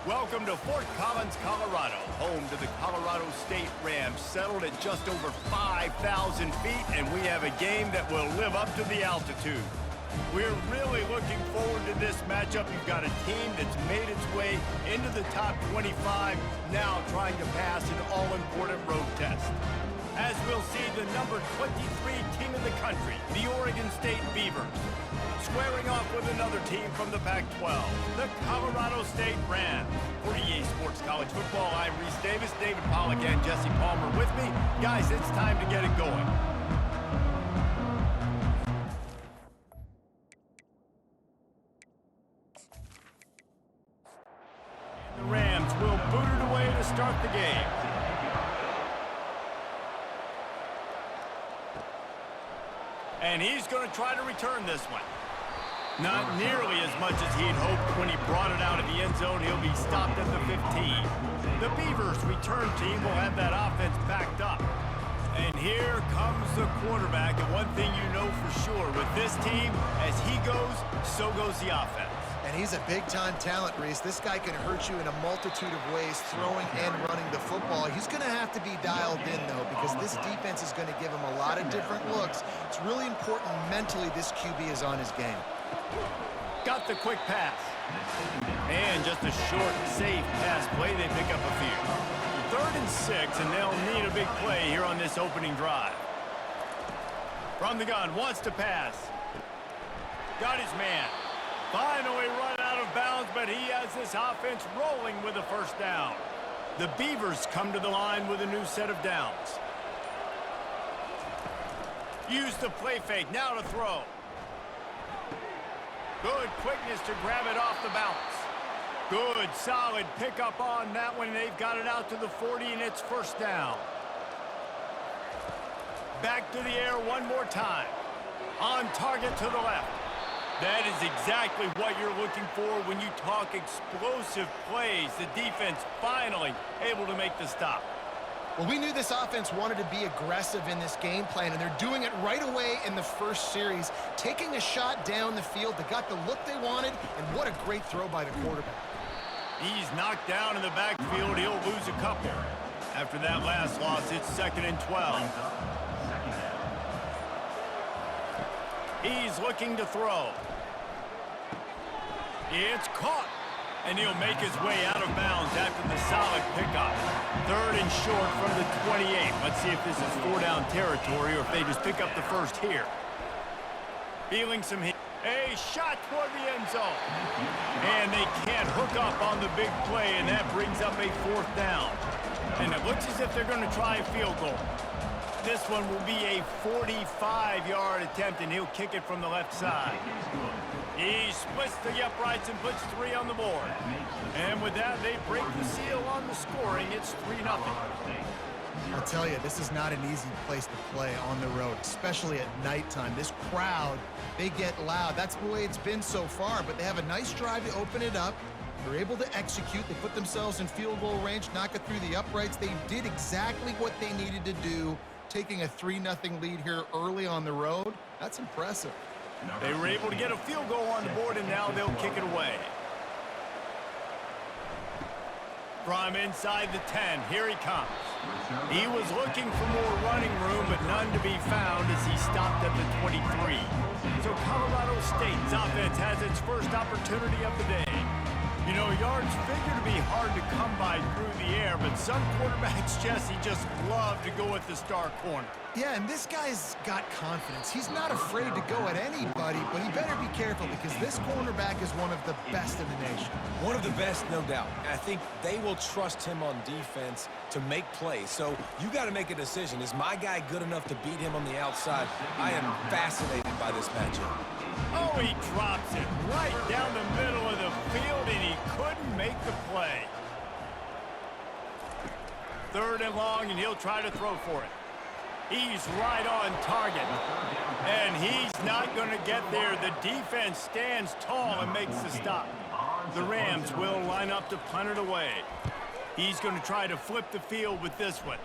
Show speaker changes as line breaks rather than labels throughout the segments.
Welcome to Fort Collins, Colorado, home to the Colorado State Rams, settled at just over 5,000 feet, and we have a game that will live up to the altitude. We're really looking forward to this matchup. You've got a team that's made its way into the top 25, now trying to pass an all-important road test. As we'll see, the number 23 team in the country, the Oregon State Beavers, squaring off with another team from the Pac-12, the Colorado State Rams. For EA Sports College Football, I'm Reese Davis, David Pollack, and Jesse Palmer with me. Guys, it's time to get it going. The Rams will boot it away to start the game. And he's going to try to return this one. Not nearly as much as he'd hoped when he brought it out of the end zone. He'll be stopped at the 15. The Beavers' return team will have that offense backed up. And here comes the quarterback. And one thing you know for sure, with this team, as he goes, so goes the offense.
And he's a big-time talent, Reese. This guy can hurt you in a multitude of ways, throwing and running the football. He's going to have to be dialed in, though, because this defense is going to give him a lot of different looks. It's really important mentally this QB is on his game.
Got the quick pass. And just a short, safe pass play. They pick up a few. 3rd and 6, and they'll need a big play here on this opening drive. From the gun, wants to pass. Got his man. Finally run out of bounds, but he has this offense rolling with a first down. The Beavers come to the line with a new set of downs. Use the play fake, now to throw. Good quickness to grab it off the bounce. Good, solid pickup on that one. They've got it out to the 40, and it's first down. Back to the air one more time. On target to the left. That is exactly what you're looking for when you talk explosive plays. The defense finally able to make the stop.
Well, we knew this offense wanted to be aggressive in this game plan, and they're doing it right away in the first series, taking a shot down the field. They got the look they wanted, and what a great throw by the quarterback. He's
knocked down in the backfield. He'll lose a couple. After that last loss, it's 2nd and 12. He's looking to throw. It's caught. And he'll make his way out of bounds after the solid pickup. 3rd and short from the 28. Let's see if this is 4-down territory or if they just pick up the first here. Feeling some heat. A shot toward the end zone. And they can't hook up on the big play, and that brings up a 4th down. And it looks as if they're going to try a field goal. This one will be a 45-yard attempt, and he'll kick it from the left side. He splits the uprights and puts 3 on the board. And with that, they break the seal on the scoring. It's 3-0.
I'll tell you, this is not an easy place to play on the road, especially at nighttime. This crowd, they get loud. That's the way it's been so far, but they have a nice drive to open it up. They're able to execute. They put themselves in field goal range, knock it through the uprights. They did exactly what they needed to do, taking a 3-0 lead here early on the road. That's impressive.
They were able to get a field goal on the board, and now they'll kick it away. From inside the 10, here he comes. He was looking for more running room, but none to be found as he stopped at the 23. So Colorado State's offense has its first opportunity of the day. You know, yards figure to be hard to come by through the air, but some quarterbacks, Jesse, just love to go at the star corner.
Yeah, and this guy's got confidence. He's not afraid to go at anybody, but he better be careful because this cornerback is one of the best in the nation.
One of the best, no doubt. I think they will trust him on defense to make plays. So you got to make a decision. Is my guy good enough to beat him on the outside? I am fascinated by this matchup.
Oh, he drops it right down the middle of the field, and he couldn't make the play. 3rd and long, and he'll try to throw for it. He's right on target, and he's not going to get there. The defense stands tall and makes the stop. The Rams will line up to punt it away. He's going to try to flip the field with this one.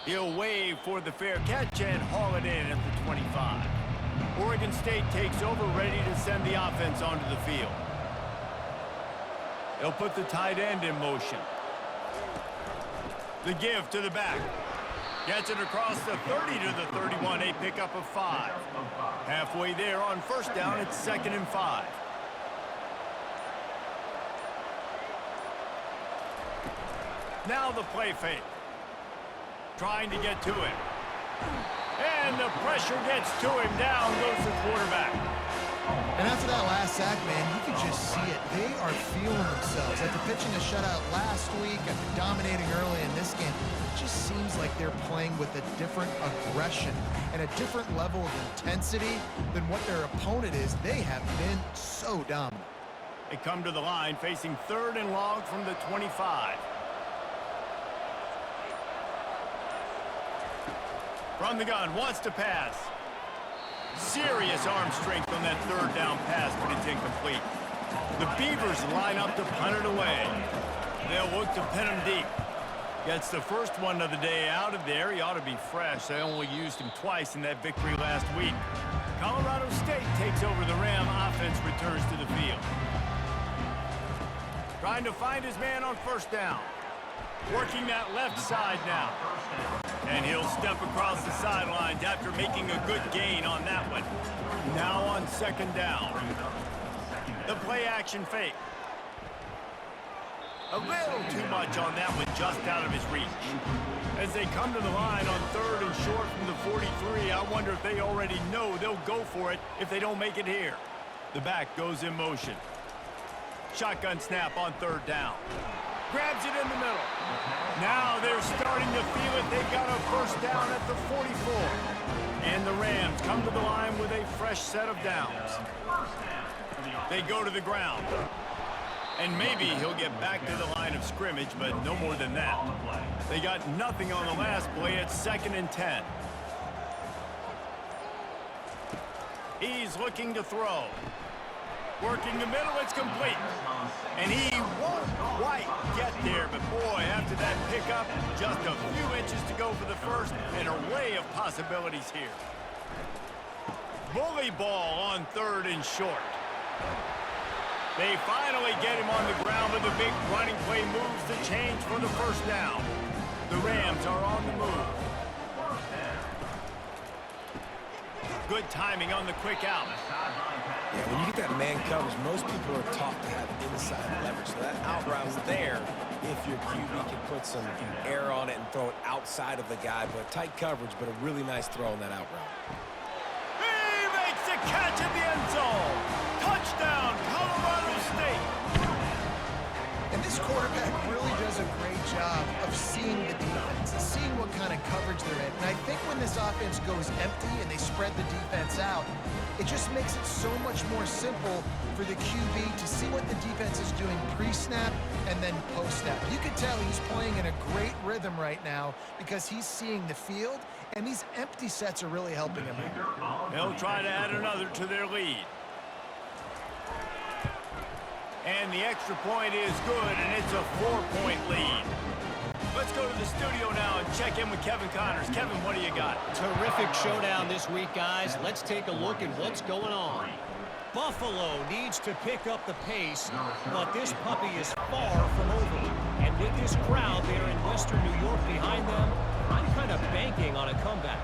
He'll wave for the fair catch and haul it in at the 25. Oregon State takes over, ready to send the offense onto the field. They'll put the tight end in motion. The give to the back. Gets it across the 30 to the 31, a pickup of 5. Halfway there on first down, it's 2nd and 5. Now the play fake. Trying to get to him. And the pressure gets to him. Down goes the quarterback.
And after that last sack, man, you can just see it. They are feeling themselves. After pitching a shutout last week, after dominating early in this game, it just seems like they're playing with a different aggression and a different level of intensity than what their opponent is. They have been so dominant.
They come to the line facing 3rd and long from the 25. From the gun, wants to pass. Serious arm strength on that 3rd down pass, but it's incomplete. The Beavers line up to punt it away. They'll look to pin him deep. Gets the first one of the day out of there. He ought to be fresh. They only used him twice in that victory last week. Colorado State takes over the Ram. Offense returns to the field. Trying to find his man on first down. Working that left side now. And he'll step across the sidelines after making a good gain on that one. Now on 2nd down. The play action fake. A little too much on that one, just out of his reach. As they come to the line on 3rd and short from the 43, I wonder if they already know they'll go for it if they don't make it here. The back goes in motion. Shotgun snap on 3rd down. Grabs it in the middle. Now they're starting to feel it. They've got a first down at the 44. And the Rams come to the line with a fresh set of downs. They go to the ground. And maybe he'll get back to the line of scrimmage, but no more than that. They got nothing on the last play. It's 2nd and 10. He's looking to throw. Working the middle, it's complete. And he won't quite get there, but boy, after that pickup, just a few inches to go for the first, and an array of possibilities here. Bully ball on 3rd and short. They finally get him on the ground, but the big running play moves the change for the first down. The Rams are on the move. Good timing on the quick out.
Yeah, when you get that man coverage, most people are taught to have inside leverage. So that out route's there if your QB can put some air on it and throw it outside of the guy. But tight coverage, but a really nice throw on that out route.
He makes the catch in the end zone. Touchdown, Colorado State.
And this quarterback really does a great job of seeing the defense, seeing what kind of coverage they're in. And I think when this offense goes empty and they spread the defense out, it just makes it so much more simple for the QB to see what the defense is doing pre-snap and then post-snap. You can tell he's playing in a great rhythm right now because he's seeing the field, and these empty sets are really helping him out.
They'll try to add another to their lead. And the extra point is good, and it's a 4-point lead. Let's go to the studio now and check in with Kevin Connors. Kevin, what do you got?
Terrific showdown this week, guys. Let's take a look at what's going on. Buffalo needs to pick up the pace, but this puppy is far from over. And with this crowd there in Western New York behind them, I'm kind of banking on a comeback.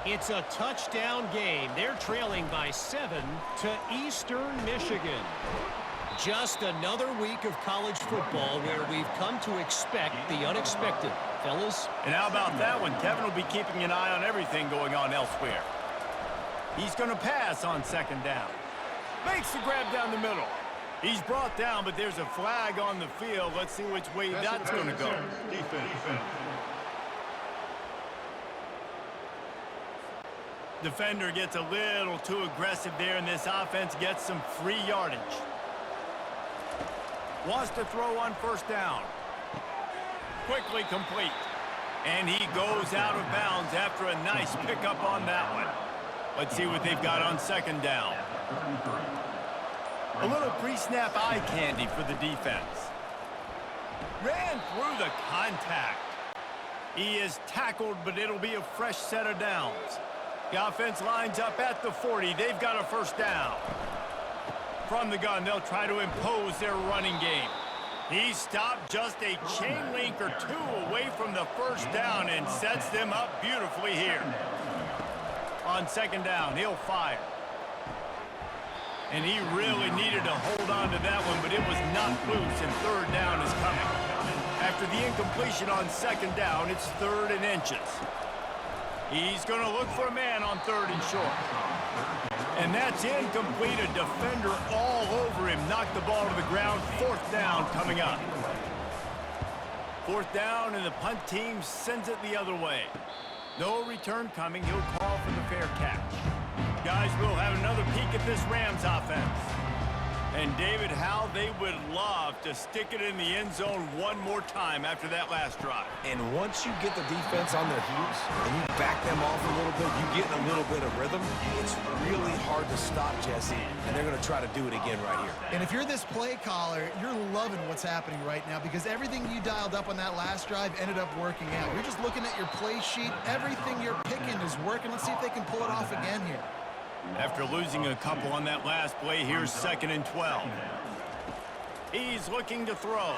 It's a touchdown game. They're trailing by 7 to Eastern Michigan. Just another week of college football where we've come to expect the unexpected, fellas.
And how about that one? Kevin will be keeping an eye on everything going on elsewhere. He's going to pass on 2nd down. Makes the grab down the middle. He's brought down, but there's a flag on the field. Let's see which way that's going to go. Defender gets a little too aggressive there, and this offense gets some free yardage. Wants to throw on 1st down. Quickly complete. And he goes out of bounds after a nice pickup on that one. Let's see what they've got on 2nd down. A little pre-snap eye candy for the defense. Ran through the contact. He is tackled, but it'll be a fresh set of downs. The offense lines up at the 40. They've got a 1st down. From the gun, they'll try to impose their running game. He stopped just a chain link or two away from the first down and sets them up beautifully here. On second down, he'll fire. And he really needed to hold on to that one, but it was not loose, and third down is coming. After the incompletion on second down, it's 3rd and inches. He's going to look for a man on 3rd and short. And that's incomplete. A defender all over him. Knocked the ball to the ground. 4th down coming up. 4th down, and the punt team sends it the other way. No return coming. He'll call for the fair catch. Guys, we'll have another peek at this Rams offense. And David, how they would love to stick it in the end zone one more time after that last drive.
And once you get the defense on their heels and you back them off a little bit, you get in a little bit of rhythm, it's really hard to stop, Jesse, and they're going to try to do it again right here.
And if you're this play caller, you're loving what's happening right now because everything you dialed up on that last drive ended up working out. You're just looking at your play sheet. Everything you're picking is working. Let's see if they can pull it off again here.
After losing a couple on that last play, here's 2nd and 12. He's looking to throw.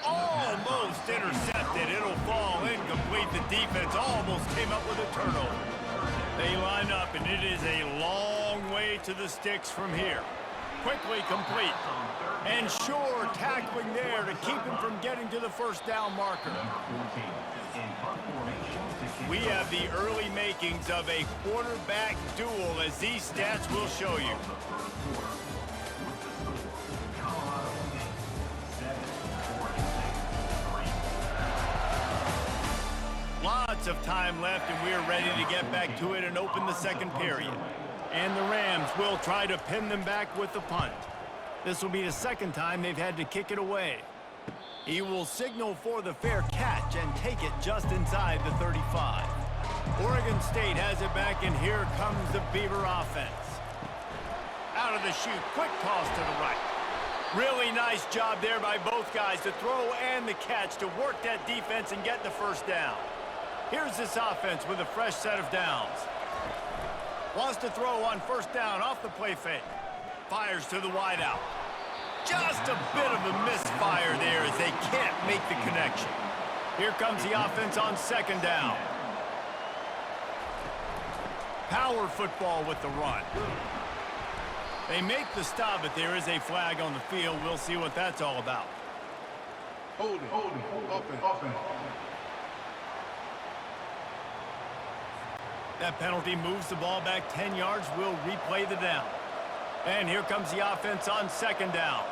Almost intercepted. It'll fall incomplete. The defense almost came up with a turnover. They line up, and it is a long way to the sticks from here. Quickly complete. And sure, tackling there to keep him from getting to the first down marker. We have the early makings of a quarterback duel, as these stats will show you. Lots of time left, and we're ready to get back to it and open the second period. And the Rams will try to pin them back with the punt. This will be the second time they've had to kick it away. He will signal for the fair catch and take it just inside the 35. Oregon State has it back, and here comes the Beaver offense. Out of the chute, quick toss to the right. Really nice job there by both guys, the throw and the catch, to work that defense and get the first down. Here's this offense with a fresh set of downs. Wants to throw on first down off the play fake. Fires to the wideout. Just a bit of a misfire there as they can't make the connection. Here comes the offense on second down. Power football with the run. They make the stop, but there is a flag on the field. We'll see what that's all about.
Hold it, open.
That penalty moves the ball back 10 yards. We'll replay the down. And here comes the offense on second down.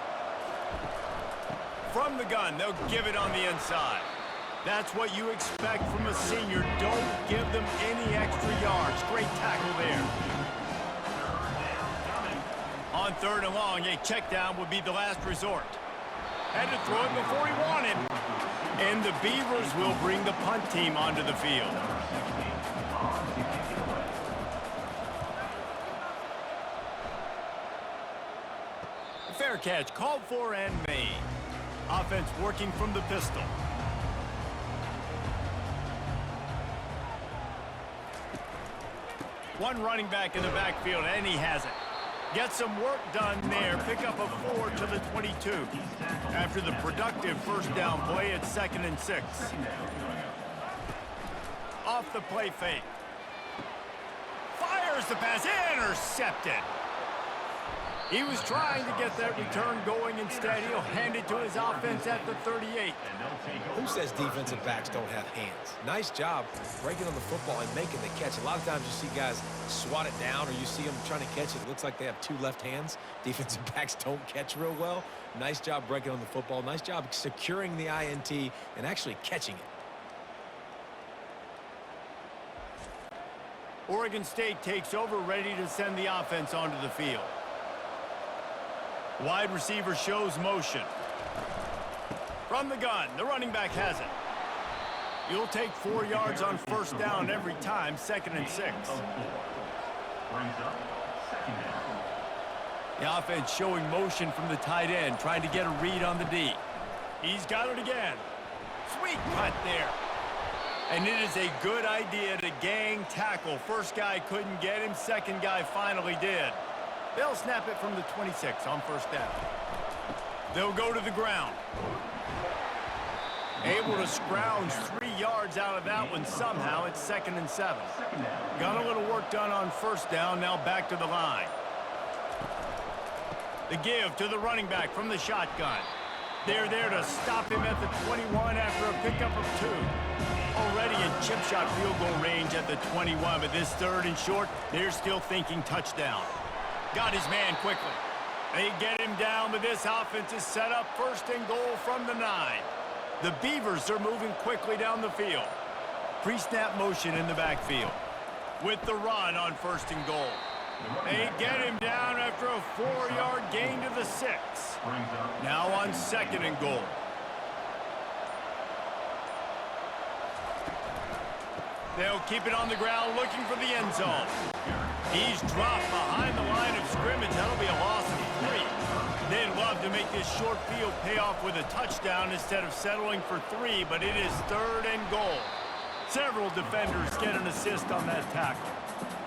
From the gun, they'll give it on the inside. That's what you expect from a senior. Don't give them any extra yards. Great tackle there. On third and long, a check down would be the last resort. Had to throw it before he wanted. And the Beavers will bring the punt team onto the field. Fair catch called for and made. Offense working from the pistol. One running back in the backfield, and he has it. Get some work done there. Pick up a 4 to the 22. After the productive first down play, it's 2nd and 6. Off the play fake. Fires the pass. Intercepted. He was trying to get that return going. Instead, he'll hand it to his offense at the 38.
Who says defensive backs don't have hands? Nice job breaking on the football and making the catch. A lot of times you see guys swat it down, or you see them trying to catch it. It looks like they have two left hands. Defensive backs don't catch real well. Nice job breaking on the football. Nice job securing the INT and actually catching it.
Oregon State takes over, ready to send the offense onto the field. Wide receiver shows motion. From the gun, the running back has it. You'll take 4 yards on first down every time, 2nd and 6. The offense showing motion from the tight end, trying to get a read on the D. He's got it again. Sweet cut there. And it is a good idea to gang tackle. First guy couldn't get him, second guy finally did. They'll snap it from the 26 on first down. They'll go to the ground. Able to scrounge 3 yards out of that one somehow. It's 2nd and 7. Got a little work done on first down. Now back to the line. The give to the running back from the shotgun. They're there to stop him at the 21 after a pickup of 2. Already in chip shot field goal range at the 21, but this 3rd and short, they're still thinking touchdown. Got his man quickly. They get him down, but this offense is set up 1st and goal from the 9. The Beavers are moving quickly down the field. Pre-snap motion in the backfield. With the run on 1st and goal. They get him down after a 4-yard gain to the 6. Now on 2nd and goal. They'll keep it on the ground looking for the end zone. He's dropped behind the line of scrimmage. That'll be a loss of 3. They'd love to make this short field pay off with a touchdown instead of settling for 3, but it is 3rd and goal. Several defenders get an assist on that tackle.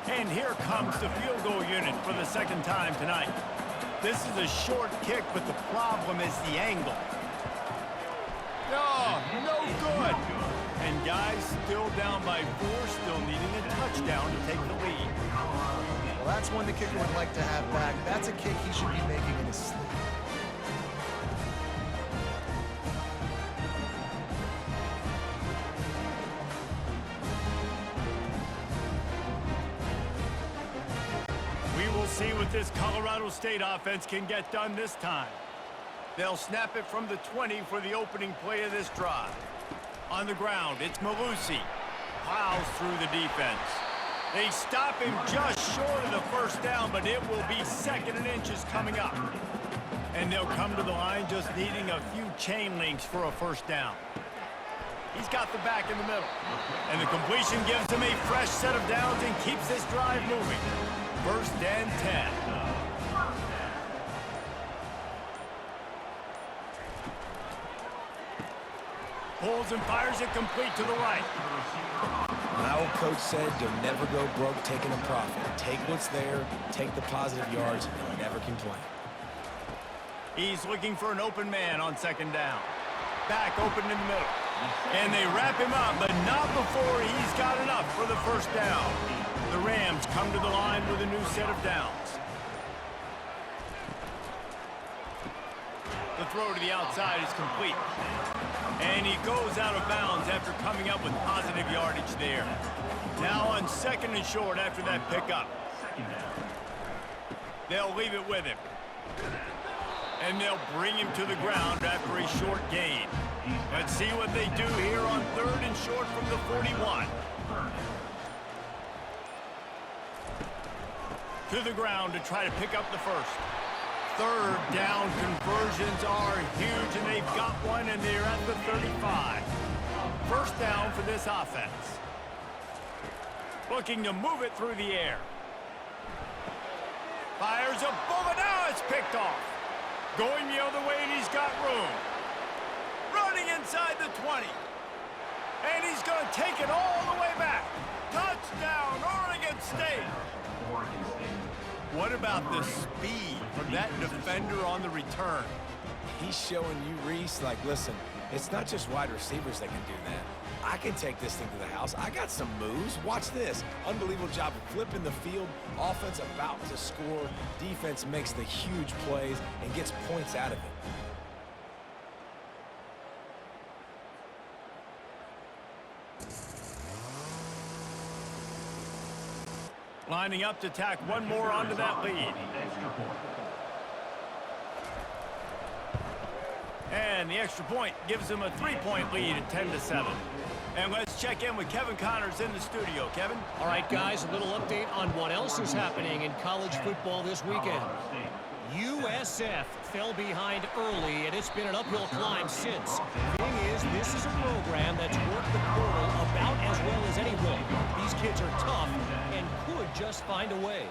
And here comes the field goal unit for the 2nd time tonight. This is a short kick, but the problem is the angle. Oh, no good. And guys still down by 4, still needing a touchdown to take the lead.
Well, that's one the kicker would like to have back. That's a kick he should be making in his sleep.
We will see what this Colorado State offense can get done this time. They'll snap it from the 20 for the opening play of this drive. On the ground, it's Malusi. Plows through the defense. They stop him just short of the 1st down, but it will be 2nd and inches coming up. And they'll come to the line just needing a few chain links for a 1st down. He's got the back in the middle. And the completion gives him a fresh set of downs and keeps this drive moving. 1st and 10. Pulls and fires it complete to the right.
My old coach said you'll never go broke taking a profit. Take what's there, take the positive yards, and never complain.
He's looking for an open man on 2nd down. Back open in the middle. And they wrap him up, but not before he's got enough for the 1st down. The Rams come to the line with a new set of downs. The throw to the outside is complete. And he goes out of bounds after coming up with positive yardage there. Now on 2nd and short after that pickup. They'll leave it with him. And they'll bring him to the ground after a short gain. Let's see what they do here on 3rd and short from the 41. To the ground to try to pick up the 1st. 3rd down conversions are huge, and they've got one, and they're at the 35. 1st down for this offense. Looking to move it through the air. Fires a bullet. Now it's picked off. Going the other way, and he's got room. Running inside the 20. And he's going to take it all the way back. Touchdown, Oregon State. What about the speed from that defender on the return?
He's showing you, Reese, like, listen, it's not just wide receivers that can do that. I can take this thing to the house. I got some moves. Watch this. Unbelievable job of flipping the field. Offense about to score. Defense makes the huge plays and gets points out of it.
Lining up to tack one more onto that lead. And the extra point gives them a 3-point lead at 10-7. And let's check in with Kevin Connors in the studio. Kevin?
All right, guys, a little update on what else is happening in college football this weekend. USF fell behind early, and it's been an uphill climb since. Thing is, this is a program that's worked the portal about as well as anyone. These kids are tough and could just find a way.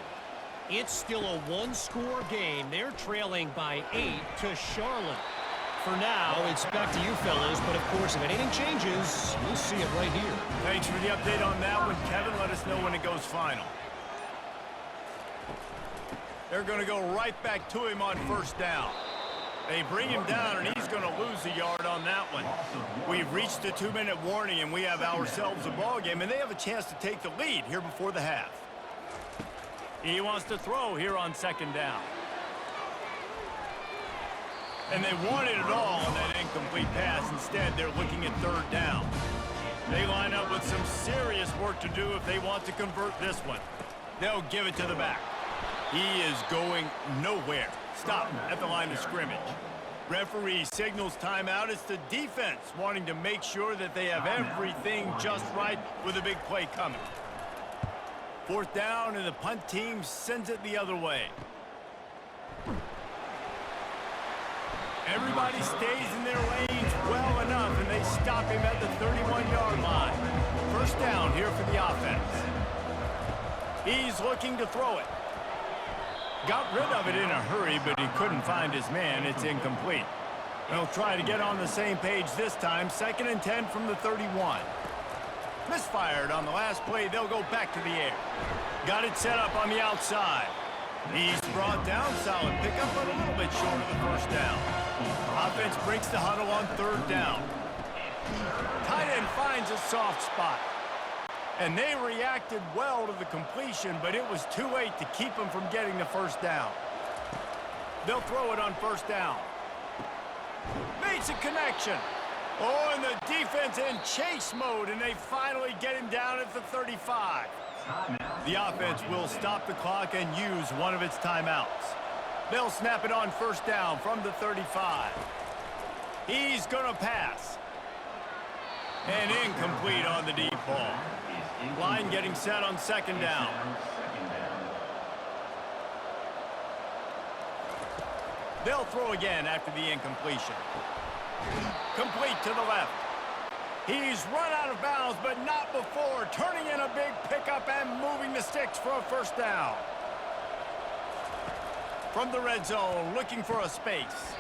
It's still a one-score game. They're trailing by 8 to Charlotte. For now, it's back to you fellas, but of course, if anything changes, you'll see it right here.
Thanks for the update on that one, Kevin. Let us know when it goes final. They're going to go right back to him on 1st down. They bring him down, and he's going to lose a yard on that one. We've reached the 2-minute warning, and we have ourselves a ball game, and they have a chance to take the lead here before the half. He wants to throw here on second down. And they wanted it all on that incomplete pass. Instead, they're looking at third down. They line up with some serious work to do if they want to convert this one. They'll give it to the back. He is going nowhere. Stop at the line of scrimmage. Referee signals timeout. It's the defense wanting to make sure that they have everything just right with a big play coming. Fourth down, and the punt team sends it the other way. Everybody stays in their lanes well enough, and they stop him at the 31-yard line. First down here for the offense. He's looking to throw it. Got rid of it in a hurry, but he couldn't find his man. It's incomplete. They'll try to get on the same page this time. 2nd and 10 from the 31. Misfired on the last play. They'll go back to the air. Got it set up on the outside. He's brought down. Solid pickup, but a little bit short of the first down. Offense breaks the huddle on third down. Tight end finds a soft spot. And they reacted well to the completion, but it was too late to keep them from getting the first down. They'll throw it on first down. Makes a connection. Oh, and the defense in chase mode, and they finally get him down at the 35. The offense will stop the clock and use one of its timeouts. They'll snap it on first down from the 35. He's going to pass. And incomplete on the deep ball. Line getting set on second down. They'll throw again after the incompletion. Complete to the left. He's run out of bounds, but not before turning in a big pickup and moving the sticks for a first down. From the red zone, looking for a space.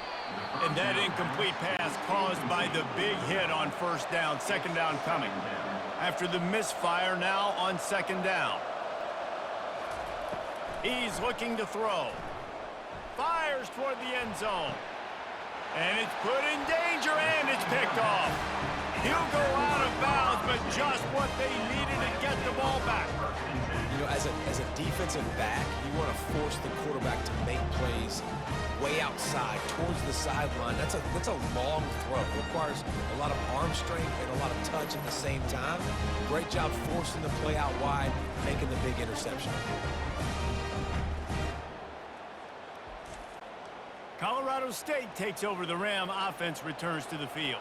And that incomplete pass caused by the big hit on first down. Second down coming. After the misfire, now on second down. He's looking to throw. Fires toward the end zone. And it's put in danger, and it's picked off. He'll go out of bounds, but just what they needed to get the ball back.
You know, as a defensive back, you want to force the quarterback to make plays way outside, towards the sideline. That's a long throw. It requires a lot of arm strength and a lot of touch at the same time. Great job forcing the play out wide, making the big interception.
Colorado State takes over the Ram. Offense returns to the field.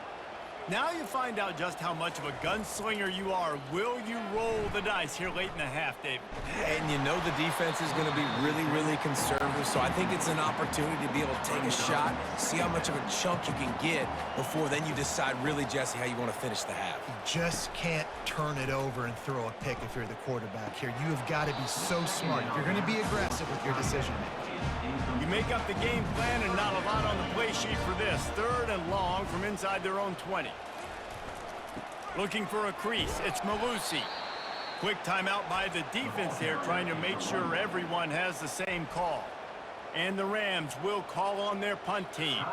Now you find out just how much of a gunslinger you are. Will you roll the dice here late in the half, David?
And you know the defense is going to be really, really conservative, so I think it's an opportunity to be able to take a shot, see how much of a chunk you can get before then you decide really, Jesse, how you want to finish the half.
You just can't turn it over and throw a pick if you're the quarterback here. You have got to be so smart if you're going to be aggressive with your decision-making.
You make up the game plan and not a lot on the play sheet for this. Third and long from inside their own 20. Looking for a crease. It's Malusi. Quick timeout by the defense there, trying to make sure everyone has the same call. And the Rams will call on their punt team.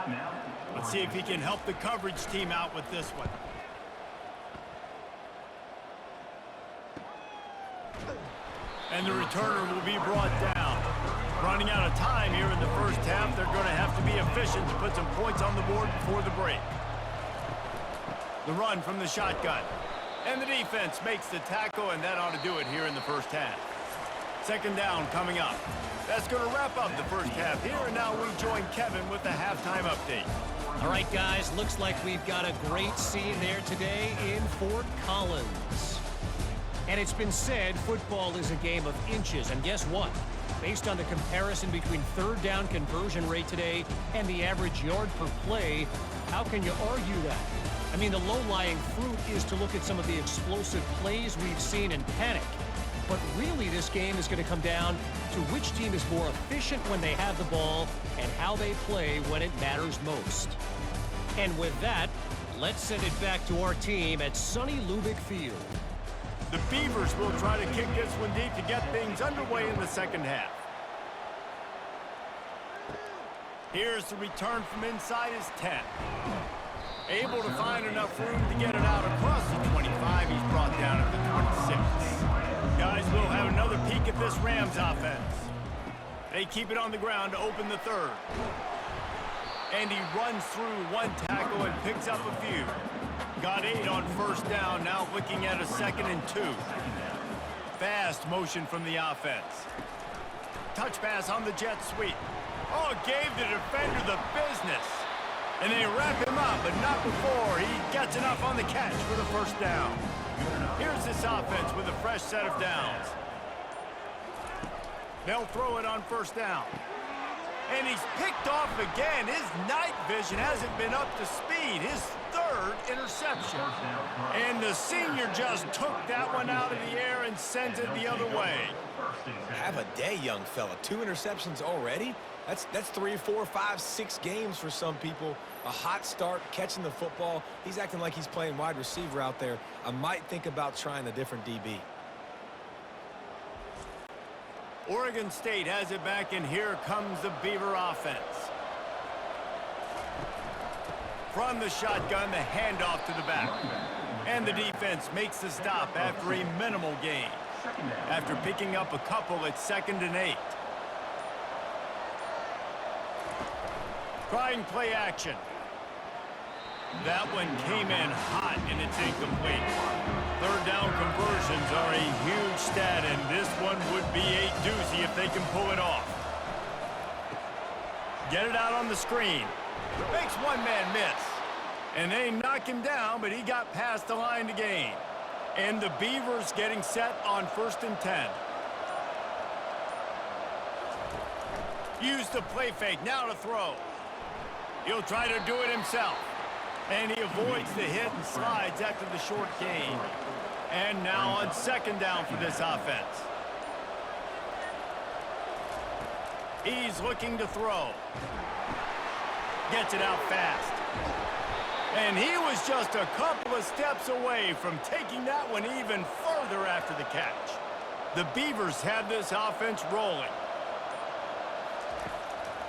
Let's see if he can help the coverage team out with this one. And the returner will be brought down. Running out of time here in the first half. They're going to have to be efficient to put some points on the board before the break. The run from the shotgun. And the defense makes the tackle, and that ought to do it here in the first half. Second down coming up. That's going to wrap up the first half here, and now we join Kevin with the halftime update.
All right, guys, looks like we've got a great scene there today in Fort Collins. And it's been said football is a game of inches, and guess what? Based on the comparison between third down conversion rate today and the average yard per play, how can you argue that? I mean, the low-lying fruit is to look at some of the explosive plays we've seen and panic. But really, this game is going to come down to which team is more efficient when they have the ball and how they play when it matters most. And with that, let's send it back to our team at sunny Lubick Field.
The Beavers will try to kick this one deep to get things underway in the second half. Here's the return from inside his 10. Able to find enough room to get it out across the 25. He's brought down at the 26. Guys, we'll have another peek at this Rams offense. They keep it on the ground to open the third. And he runs through one tackle and picks up a few. Got 8 on first down, now looking at a 2nd and 2. Fast motion from the offense. Touch pass on the jet sweep. Oh, gave the defender the business. And they wrap him up, but not before he gets enough on the catch for the first down. Here's this offense with a fresh set of downs. They'll throw it on first down. And he's picked off again. His night vision hasn't been up to speed. His 3rd interception. And the senior just took that one out of the air and sends it the other way.
Have a day, young fella. 2 interceptions already? That's 3, 4, 5, 6 games for some people. A hot start, catching the football. He's acting like he's playing wide receiver out there. I might think about trying a different DB.
Oregon State has it back, and here comes the Beaver offense. From the shotgun, the handoff to the back. And the defense makes the stop after a minimal gain. After picking up a couple at 2nd and 8. Trying play action. That one came in hot, and it's incomplete. 3rd down conversions are a huge stat, and this one would be a doozy if they can pull it off. Get it out on the screen. Makes one man miss. And they knock him down, but he got past the line to gain. And the Beavers getting set on 1st and 10. Use the play fake, now to throw. He'll try to do it himself. And he avoids the hit and slides after the short gain. And now on 2nd down for this offense. He's looking to throw. Gets it out fast. And he was just a couple of steps away from taking that one even further after the catch. The Beavers have this offense rolling.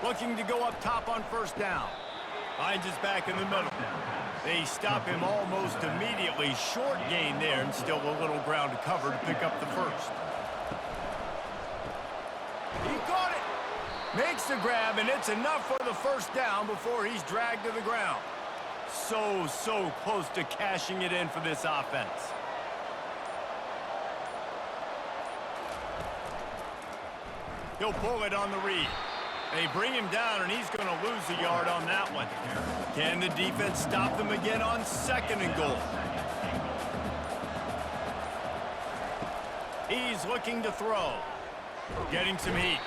Looking to go up top on 1st down. Finds his back in the middle. They stop him almost immediately. Short gain there, and still a little ground to cover to pick up the 1st. He caught it. Makes the grab, and it's enough for the 1st down before he's dragged to the ground. So close to cashing it in for this offense. He'll pull it on the read. They bring him down, and he's going to lose a yard on that one. Can the defense stop them again on 2nd and goal? He's looking to throw. Getting some heat.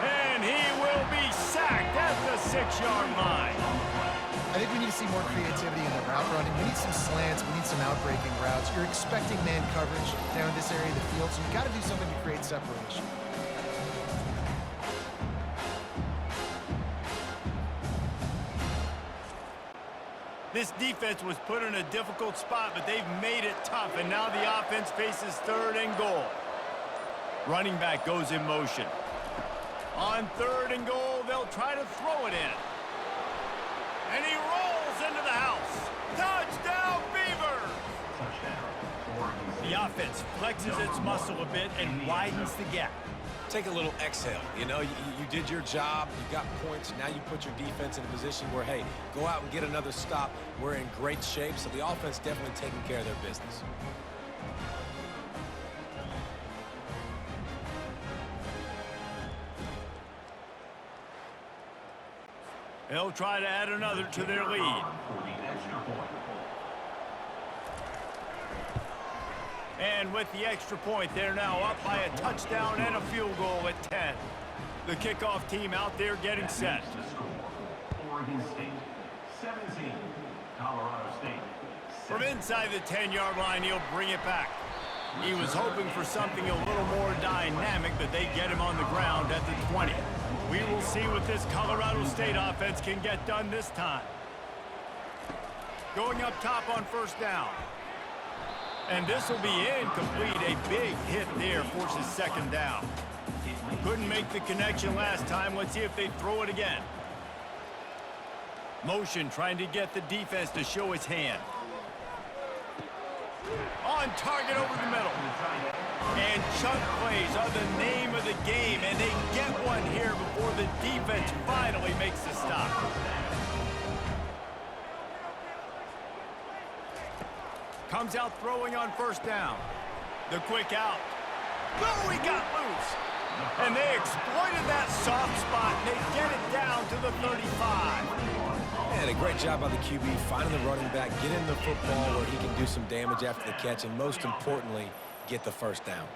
And he will be sacked at the 6-yard line.
I think we need to see more creativity in the route running. We need some slants. We need some outbreaking routes. You're expecting man coverage down this area of the field, so you've got to do something to create separation.
This defense was put in a difficult spot, but they've made it tough, and now the offense faces 3rd and goal. Running back goes in motion. On 3rd and goal, they'll try to throw it in. And he rolls into the house. Touchdown, Beavers! The offense flexes its muscle a bit and widens the gap.
Take a little exhale. You know, you did your job. You got points. Now you put your defense in a position where, hey, go out and get another stop. We're in great shape, so the offense definitely taking care of their business.
They'll try to add another to their lead. And with the extra point, they're now up by a touchdown and a field goal at 10. The kickoff team out there getting set.
Oregon State, 17. Colorado State.
From inside the 10-yard line, he'll bring it back. He was hoping for something a little more dynamic, but they get him on the ground at the 20. We will see what this Colorado State offense can get done this time. Going up top on 1st down. And this will be incomplete. A big hit there forces 2nd down. Couldn't make the connection last time. Let's see if they throw it again. Motion trying to get the defense to show his hand. On target over the middle. And chunk plays are the name of the game, and they get one here before the defense finally makes the stop. Comes out throwing on first down. The quick out. Oh, he got loose. And they exploited that soft spot, and they get it down to the 35.
And a great job by the QB finding the running back, getting the football where he can do some damage after the catch, and most importantly, get the first down.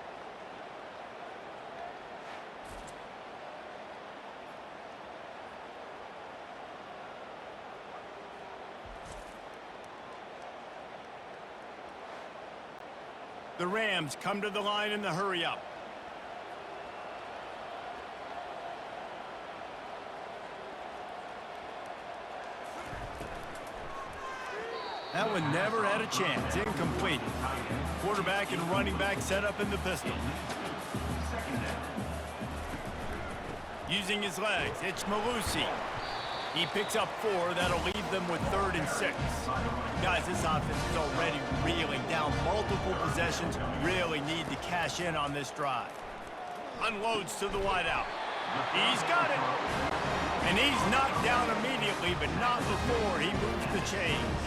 The Rams come to the line in the hurry-up. That one never had a chance. Incomplete. Quarterback and running back set up in the pistol. Using his legs, it's Malusi. He picks up 4. That'll leave them with 3rd and 6. Guys, this offense is already reeling down multiple possessions. Really need to cash in on this drive. Unloads to the wideout. He's got it. And he's knocked down immediately, but not before he moves the chains.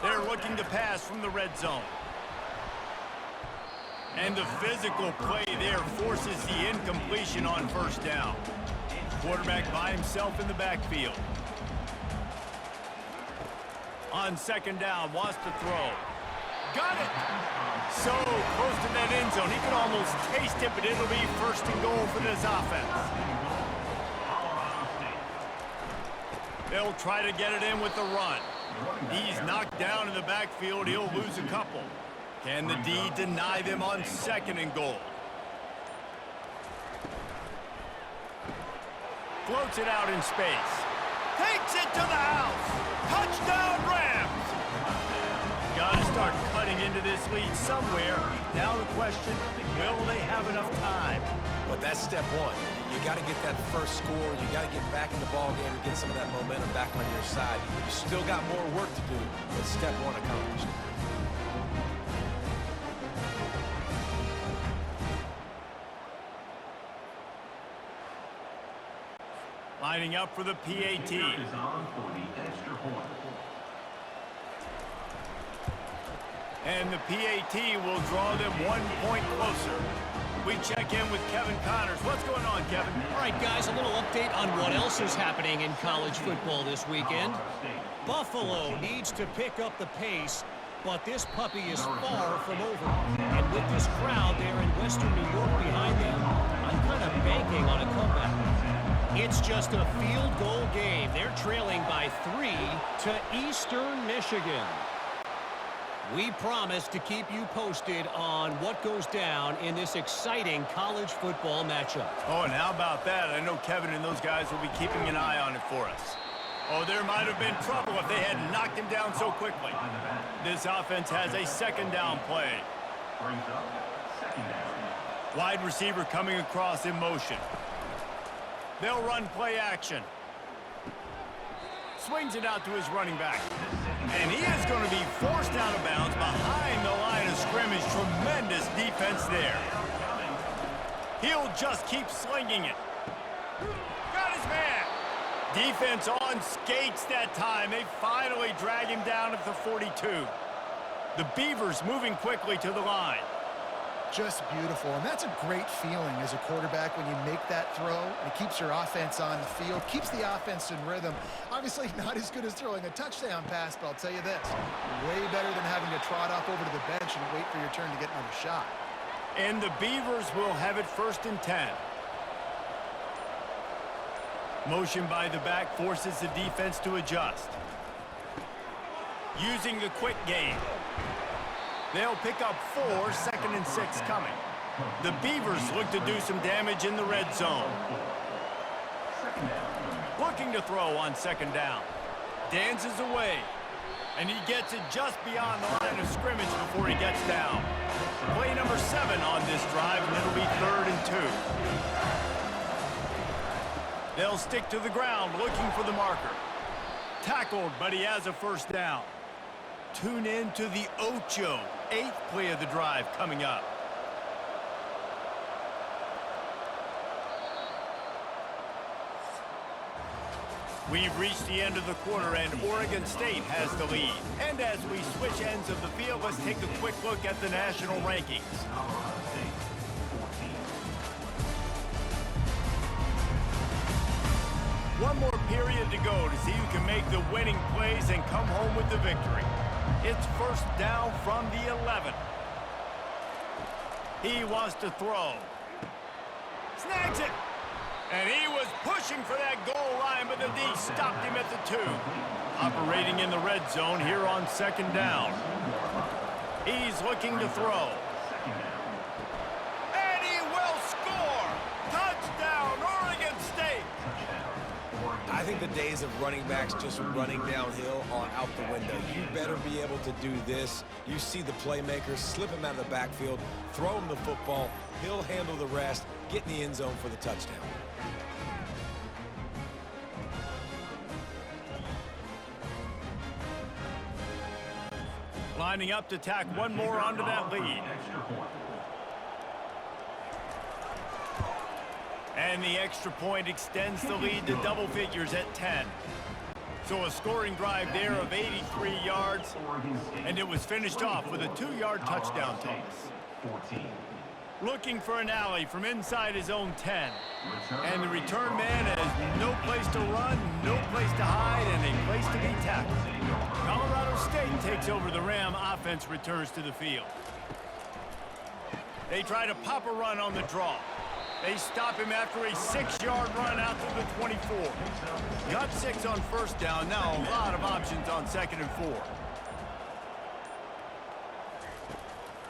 They're looking to pass from the red zone. And the physical play there forces the incompletion on first down. Quarterback by himself in the backfield. On second down, wants to throw. Got it! So close to that end zone. He could almost taste it, but it'll be 1st and goal for this offense. They'll try to get it in with the run. He's knocked down in the backfield. He'll lose a couple. Can the D deny them on 2nd and goal? Floats it out in space. Takes it to the house. Touchdown, Rams! Got to start cutting into this lead somewhere. Now the question, will they have enough time?
But that's step 1. You got to get that first score. You got to get back in the ball game and get some of that momentum back on your side. You still got more work to do, but step 1 accomplished.
Lining up for the PAT. And the PAT will draw them 1 point closer. We check in with Kevin Connors. What's going on, Kevin?
All right, guys, a little update on what else is happening in college football this weekend. Buffalo needs to pick up the pace, but this puppy is far from over. And with this crowd there in Western New York behind them, I'm kind of banking on a comeback. It's just a field goal game. They're trailing by 3 to Eastern Michigan. We promise to keep you posted on what goes down in this exciting college football matchup.
Oh, and how about that? I know Kevin and those guys will be keeping an eye on it for us. Oh, there might have been trouble if they hadn't knocked him down so quickly. This offense has a 2nd down play. Wide receiver coming across in motion. They'll run play action. Swings it out to his running back. And he is going to be forced out of bounds behind the line of scrimmage. Tremendous defense there. He'll just keep slinging it. Got his man. Defense on skates that time. They finally drag him down at the 42. The Beavers moving quickly to the line.
Just beautiful, and that's a great feeling as a quarterback when you make that throw. It keeps your offense on the field, keeps the offense in rhythm. Obviously not as good as throwing a touchdown pass, but I'll tell you this, way better than having to trot off over to the bench and wait for your turn to get another shot.
And the Beavers will have it 1st and 10. Motion by the back forces the defense to adjust. Using the quick game. They'll pick up 4, 2nd and 6 coming. The Beavers look to do some damage in the red zone. Looking to throw on 2nd down. Dances away. And he gets it just beyond the line of scrimmage before he gets down. Play number 7 on this drive, and it'll be 3rd and 2. They'll stick to the ground looking for the marker. Tackled, but he has a first down. Tune in to the Ocho. 8th play of the drive coming up. We've reached the end of the quarter, and Oregon State has the lead. And as we switch ends of the field, let's take a quick look at the national rankings.
Colorado State, 14.
One more period to go to see who can make the winning plays and come home with the victory. It's first down from the 11. He wants to throw. Snags it. And he was pushing for that goal line, but the D stopped him at the 2. Operating in the red zone here on second down. He's looking to throw. And he will score! Touchdown, Oregon State!
I think the days of running backs just running downhill are out the window. You better be able to do this. You see the playmakers, slip him out of the backfield, throw him the football, he'll handle the rest, get in the end zone for the touchdown.
Lining up to tack one more onto that lead. And the extra point extends the lead to double figures at 10. So a scoring drive there of 83 yards, and it was finished off with a 2-yard touchdown toss.
14.
Looking for an alley from inside his own 10. And the return man has no place to run, no place to hide, and a place to be tackled. Colorado State takes over the Ram. Offense returns to the field. They try to pop a run on the draw. They stop him after a 6-yard run out to the 24. Got 6 on first down. Now a lot of options on 2nd and 4.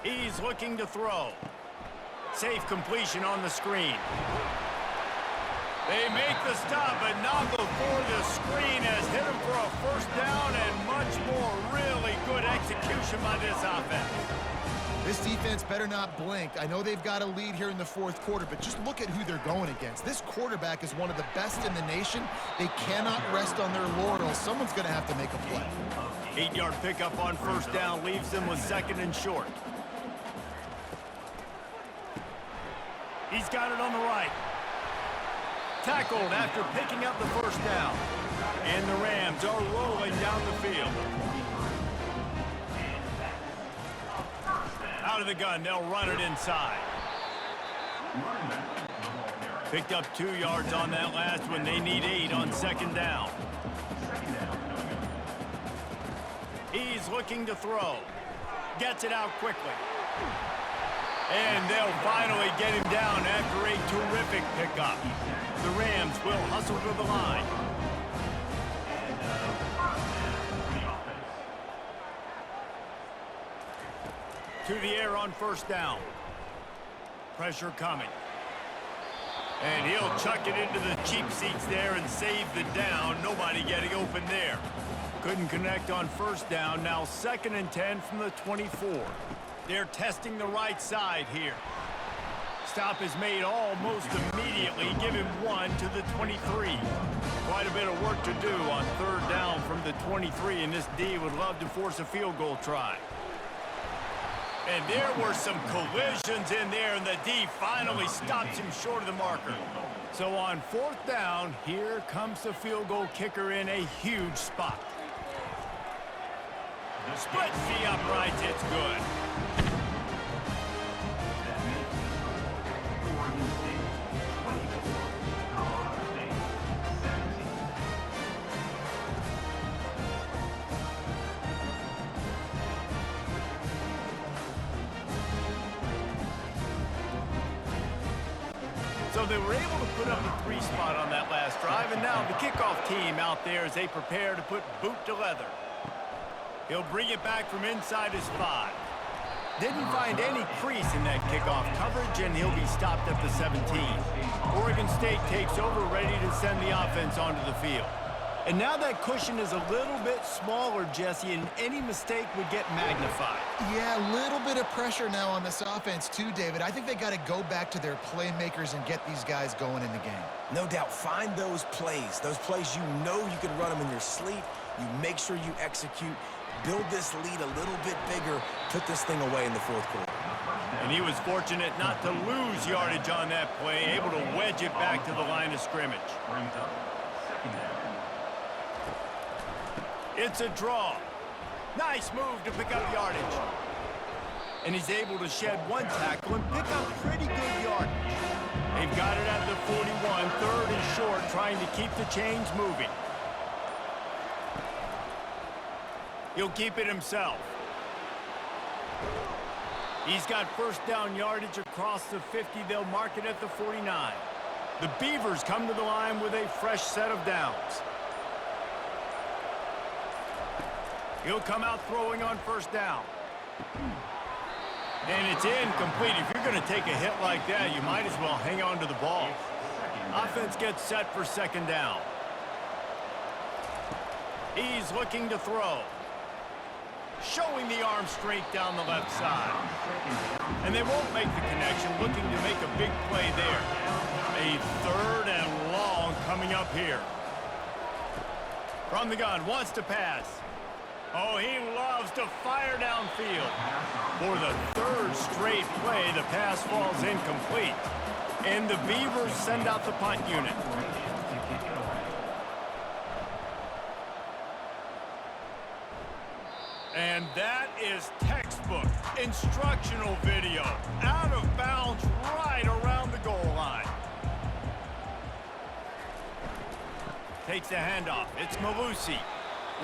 He's looking to throw. Safe completion on the screen. They make the stop, but not before the screen has hit him for a first down and much more. Really good execution by this offense.
This defense better not blink. I know they've got a lead here in the 4th quarter, but just look at who they're going against. This quarterback is one of the best in the nation. They cannot rest on their laurels. Someone's going to have to make a play.
8-yard pickup on first down leaves them with 2nd and short. He's got it on the right. Tackled after picking up the first down. And the Rams are rolling down the field. Out of the gun, they'll run it inside. Picked up 2 yards on that last one. They need 8 on 2nd down. He's looking to throw. Gets it out quickly. And they'll finally get him down after a terrific pickup. The Rams will hustle to the line. To the air on first down. Pressure coming. And he'll chuck it into the cheap seats there and save the down. Nobody getting open there. Couldn't connect on first down. Now 2nd and 10 from the 24. They're testing the right side here. Stop is made almost immediately. Give him 1 to the 23. Quite a bit of work to do on 3rd down from the 23, and this D would love to force a field goal try. And there were some collisions in there, and the D finally stops him short of the marker. So on 4th down, here comes the field goal kicker in a huge spot. Splits the uprights, it's good. So they were able to put up a 3 spot on that last drive, and now the kickoff team out there as they prepare to put boot to leather. He'll bring it back from inside his 5. Didn't find any crease in that kickoff coverage, and he'll be stopped at the 17. Oregon State takes over, ready to send the offense onto the field. And now that cushion is a little bit smaller, Jesse, and any mistake would get magnified.
Yeah, a little bit of pressure now on this offense too, David. I think they got to go back to their playmakers and get these guys going in the game.
No doubt, find those plays you know you can run them in your sleep. You make sure you execute, build this lead a little bit bigger, put this thing away in the fourth quarter.
And he was fortunate not to lose yardage on that play, able to wedge it back to the line of scrimmage.
Brings up second down.
It's a draw. Nice move to pick up yardage. And he's able to shed one tackle and pick up pretty good yardage. They've got it at the 41, third and short, trying to keep the chains moving. He'll keep it himself. He's got first down yardage across the 50. They'll mark it at the 49. The Beavers come to the line with a fresh set of downs. He'll come out throwing on first down. And it's incomplete. If you're going to take a hit like that, you might as well hang on to the ball. Offense gets set for second down. He's looking to throw. Showing the arm strength down the left side. And they won't make the connection, looking to make a big play there. A third and long coming up here. From the gun, wants to pass. Oh, he loves to fire downfield. For the third straight play, the pass falls incomplete. And the Beavers send out the punt unit. And that is textbook instructional video. Out of bounds right around the goal line. Takes the handoff. It's Malusi.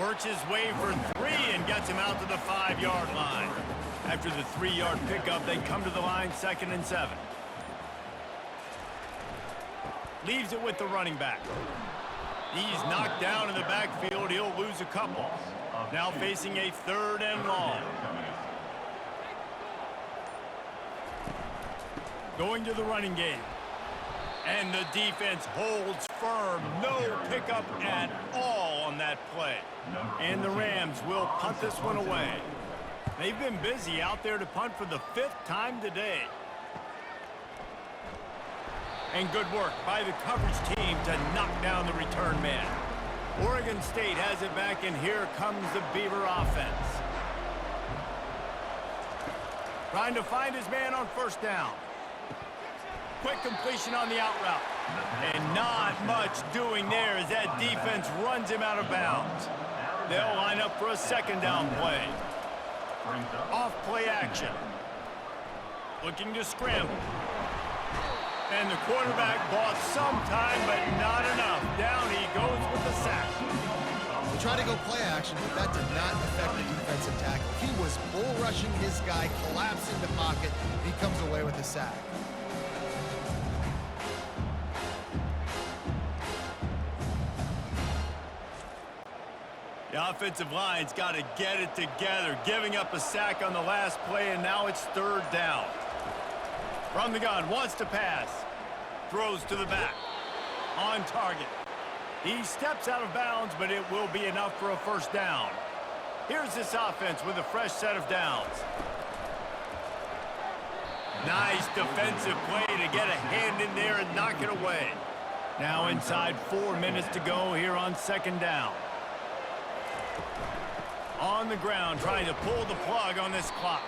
Works his way for three and gets him out to the 5-yard line. After the 3-yard pickup, they come to the line 2nd and 7. Leaves it with the running back. He's knocked down in the backfield. He'll lose a couple. Now facing a third and long. Going to the running game. And the defense holds firm. No pickup at all on that play. And the Rams will punt this one away. They've been busy out there to punt for the 5th time today. And good work by the coverage team to knock down the return man. Oregon State has it back, and here comes the Beaver offense. Trying to find his man on first down. Quick completion on the out route. And not much doing there as that defense runs him out of bounds. They'll line up for a second down play. Off play action. Looking to scramble. And the quarterback bought some time, but not enough. Down he goes with the sack.
They tried to go play action, but that did not affect the defensive tackle. He was bull rushing his guy, collapsing the pocket. He comes away with the sack.
The offensive line's got to get it together, giving up a sack on the last play, and now it's third down. From the gun, wants to pass. Throws to the back. On target. He steps out of bounds, but it will be enough for a first down. Here's this offense with a fresh set of downs. Nice defensive play to get a hand in there and knock it away. Now inside 4 minutes to go here on second down. On the ground, trying to pull the plug on this clock.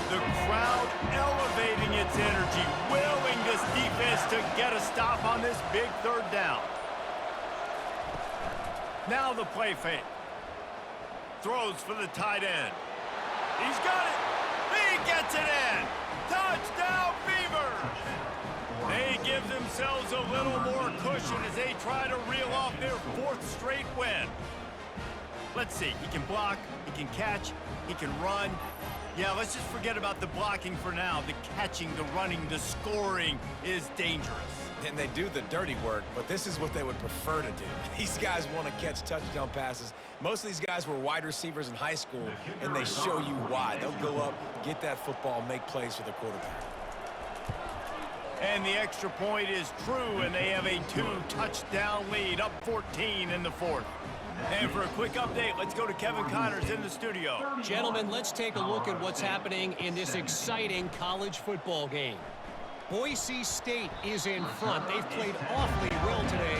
The crowd elevating its energy, willing this defense to get a stop on this big third down. Now the play fake. Throws for the tight end. He's got it. He gets it in. Touchdown, Beavers. They give themselves a little more cushion as they try to reel off their 4th straight win. Let's see. He can block. He can catch. He can run. Yeah, let's just forget about the blocking for now. The catching, the running, the scoring is dangerous.
And they do the dirty work, but this is what they would prefer to do. These guys want to catch touchdown passes. Most of these guys were wide receivers in high school, and they show you why. They'll go up, get that football, make plays for the quarterback.
And the extra point is true, and they have a 2-touchdown lead, up 14 in the fourth. And for a quick update, let's go to Kevin Connors in the studio.
Gentlemen, let's take a look at what's happening in this exciting college football game. Boise State is in front. They've played awfully well today,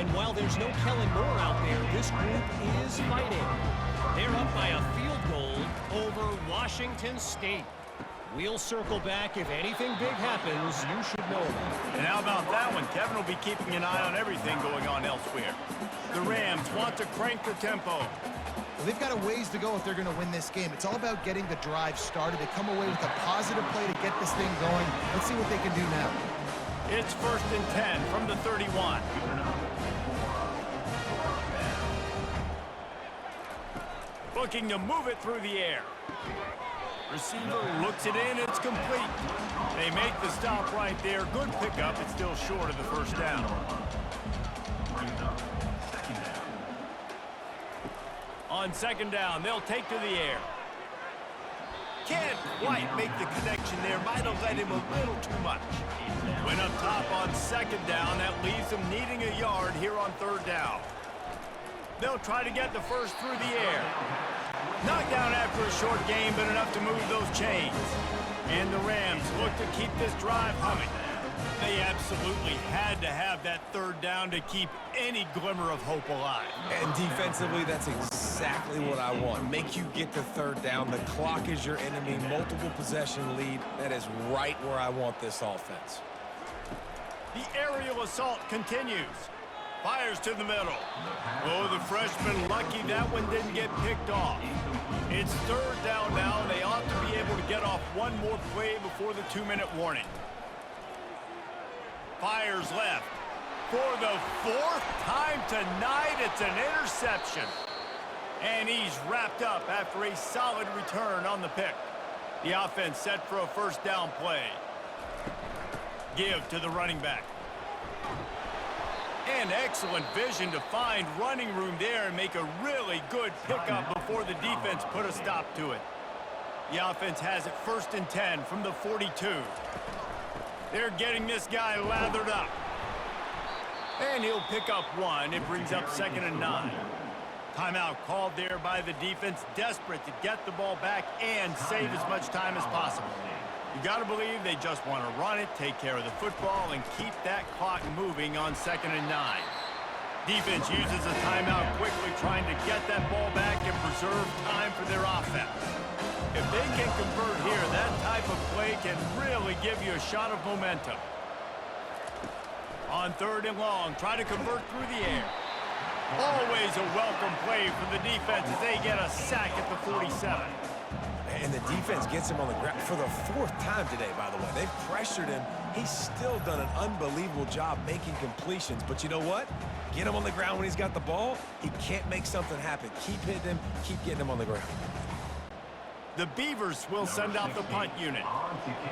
and while there's no Kellen Moore out there, this group is fighting. They're up by a field goal over Washington State. We'll circle back. If anything big happens, you should know about it.
And how about that one? Kevin will be keeping an eye on everything going on elsewhere. The Rams want to crank the tempo.
Well, they've got a ways to go if they're going to win this game. It's all about getting the drive started. They come away with a positive play to get this thing going. Let's see what they can do now.
It's 1st and 10 from the 31. Looking to move it through the air. Receiver looks it in, it's complete. They make the stop right there. Good pickup, it's still short of the first down. On 2nd down, they'll take to the air. Can't quite make the connection there. Might have led him a little too much. Went up top on 2nd down. That leaves them needing a yard here on 3rd down. They'll try to get the first through the air. Knocked down after a short game, but enough to move those chains. And the Rams look to keep this drive humming. They absolutely had to have that 3rd down to keep any glimmer of hope alive.
And defensively, that's exactly what I want. Make you get the 3rd down. The clock is your enemy. Multiple possession lead. That is right where I want this offense.
The aerial assault continues. Fires to the middle. Oh, the freshman lucky that one didn't get picked off. It's 3rd down now, and they ought to be able to get off one more play before the 2-minute warning. Fires left. For the 4th time tonight, it's an interception. And he's wrapped up after a solid return on the pick. The offense set for a 1st down play. Give to the running back. And excellent vision to find running room there and make a really good pickup before the defense put a stop to it. The offense has it 1st and 10 from the 42. They're getting this guy lathered up. And he'll pick up 1. It brings up 2nd and 9. Timeout called there by the defense, desperate to get the ball back and save as much time as possible. You got to believe they just want to run it, take care of the football, and keep that clock moving on 2nd and 9. Defense uses a timeout quickly, trying to get that ball back and preserve time for their offense. If they can convert here, that type of play can really give you a shot of momentum. On 3rd and long, try to convert through the air. Always a welcome play for the defense as they get a sack at the 47.
And the defense gets him on the ground for the 4th time today, by the way. They've pressured him. He's still done an unbelievable job making completions. But you know what? Get him on the ground when he's got the ball. He can't make something happen. Keep hitting him. Keep getting him on the ground.
The Beavers will send out the punt unit.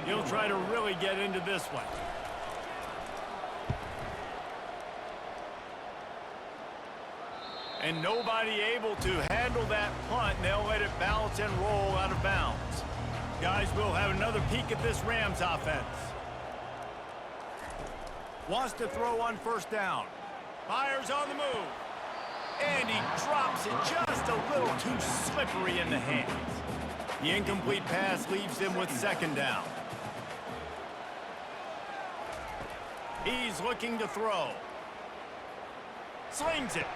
He'll try to really get into this one. And nobody able to handle that punt, and they'll let it bounce and roll out of bounds. Guys, we'll have another peek at this Rams offense. Wants to throw on 1st down. Fires on the move. And he drops it just a little too slippery in the hands. The incomplete pass leaves him with 2nd down. He's looking to throw. Slings it.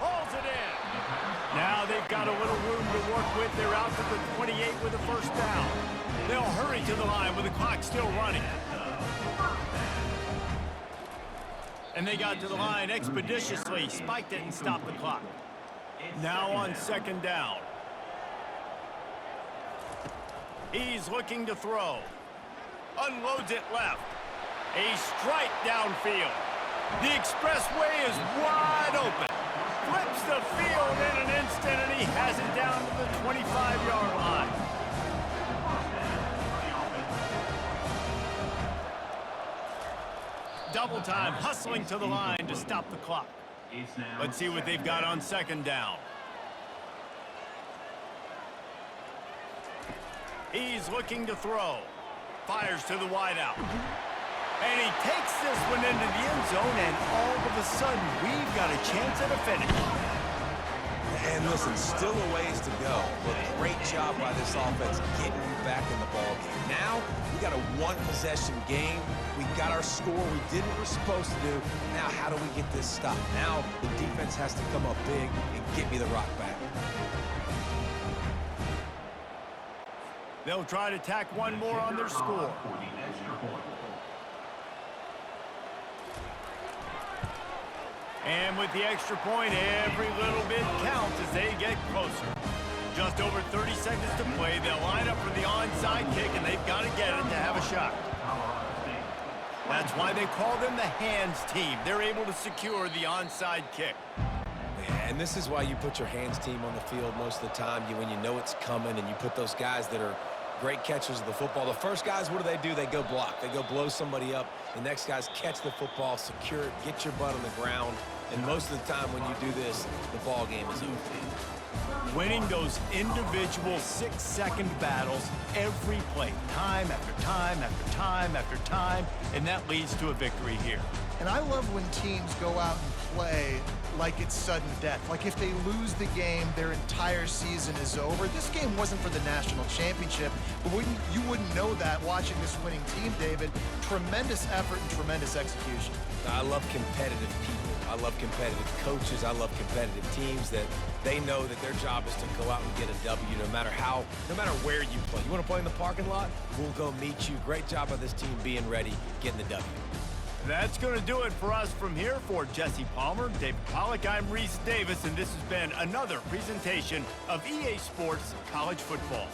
Hauls it in. Now they've got a little room to work with. They're out to the 28 with a 1st down. They'll hurry to the line with the clock still running. And they got to the line expeditiously, spiked it and stopped the clock. Now on 2nd down. He's looking to throw. Unloads it left. A strike downfield. The expressway is wide open. Flips the field in an instant, and he has it down to the 25-yard line. Double time, hustling to the line to stop the clock. Let's see what they've got on 2nd down. He's looking to throw. Fires to the wideout. And he takes this one into the end zone, and all of a sudden, we've got a chance at a finish.
And listen, still a ways to go, but great job by this offense getting you back in the ball game. Now, we got a one-possession game. We got our score we did what we're supposed to do. Now, how do we get this stopped? Now, the defense has to come up big and get me the rock back.
They'll try to tack one more on their score.
For the extra point.
And with the extra point, every little bit counts as they get closer. Just over 30 seconds to play. They'll line up for the onside kick, and they've got to get it to have a shot. That's why they call them the hands team. They're able to secure the onside kick.
Yeah, and this is why you put your hands team on the field most of the time. When you know it's coming, and you put those guys that are great catchers of the football. The first guys, what do? They go block. They go blow somebody up. The next guys catch the football, secure it, get your butt on the ground. And most of the time when you do this, the ball game is over.
Winning those individual 6-second battles every play, time after time after time after time, and that leads to a victory here.
And I love when teams go out and play like it's sudden death. Like if they lose the game, their entire season is over. This game wasn't for the national championship, but you wouldn't know that watching this winning team, David. Tremendous effort and tremendous execution.
I love competitive people. I love competitive coaches. I love competitive teams that they know that their job is to go out and get a W no matter where you play. You want to play in the parking lot? We'll go meet you. Great job by this team being ready, getting the W.
That's going to do it for us from here. For Jesse Palmer, David Pollack, I'm Reese Davis, and this has been another presentation of EA Sports College Football.